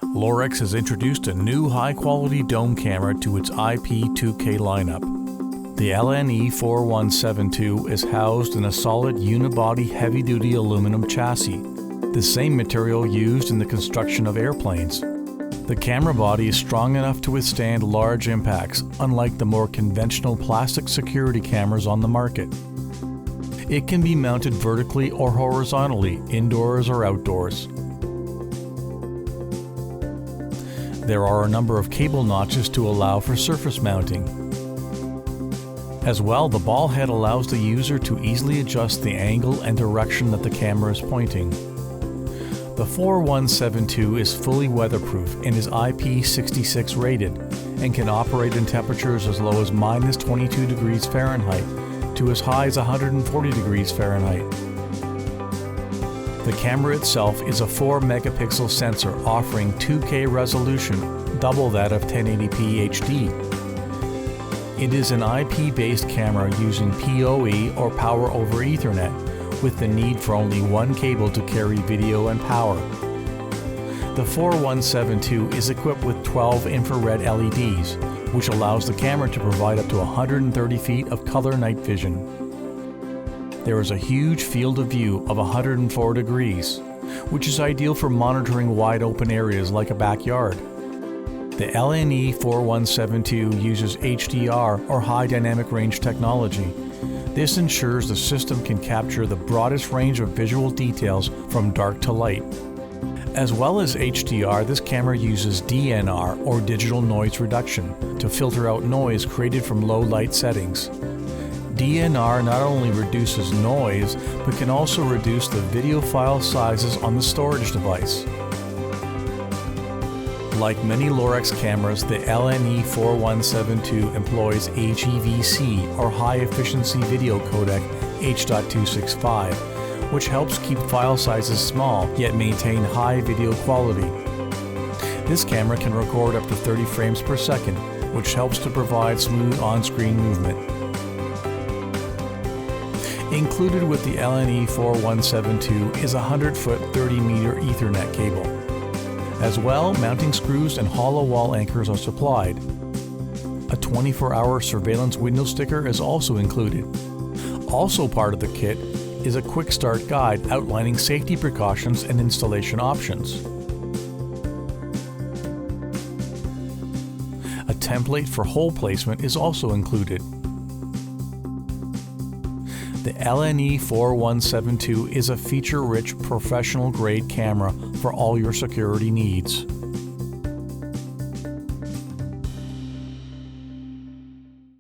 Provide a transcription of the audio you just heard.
Lorex has introduced a new high-quality dome camera to its IP 2K lineup. The LNE4172 is housed in a solid unibody heavy-duty aluminum chassis, the same material used in the construction of airplanes. The camera body is strong enough to withstand large impacts, unlike the more conventional plastic security cameras on the market. It can be mounted vertically or horizontally, indoors or outdoors. There are a number of cable notches to allow for surface mounting. As well, the ball head allows the user to easily adjust the angle and direction that the camera is pointing. The 4172 is fully weatherproof and is IP66 rated and can operate in temperatures as low as -22 degrees Fahrenheit to as high as 140 degrees Fahrenheit. The camera itself is a 4 megapixel sensor offering 2K resolution, double that of 1080p HD. It is an IP-based camera using PoE or Power over Ethernet, with the need for only one cable to carry video and power. The 4172 is equipped with 12 infrared LEDs, which allows the camera to provide up to 130 feet of color night vision. There is a huge field of view of 104 degrees, which is ideal for monitoring wide open areas like a backyard. The LNE4172 uses HDR or high dynamic range technology. This ensures the system can capture the broadest range of visual details from dark to light. As well as HDR, this camera uses DNR or digital noise reduction to filter out noise created from low light settings. DNR not only reduces noise, but can also reduce the video file sizes on the storage device. Like many Lorex cameras, the LNE4172 employs HEVC or High Efficiency Video Codec H.265, which helps keep file sizes small yet maintain high video quality. This camera can record up to 30 frames per second, which helps to provide smooth on-screen movement. Included with the LNE4172 is a 100-foot 30-meter Ethernet cable. As well, mounting screws and hollow wall anchors are supplied. A 24-hour surveillance window sticker is also included. Also part of the kit is a quick start guide outlining safety precautions and installation options. A template for hole placement is also included. The LNE4172 is a feature-rich professional-grade camera for all your security needs.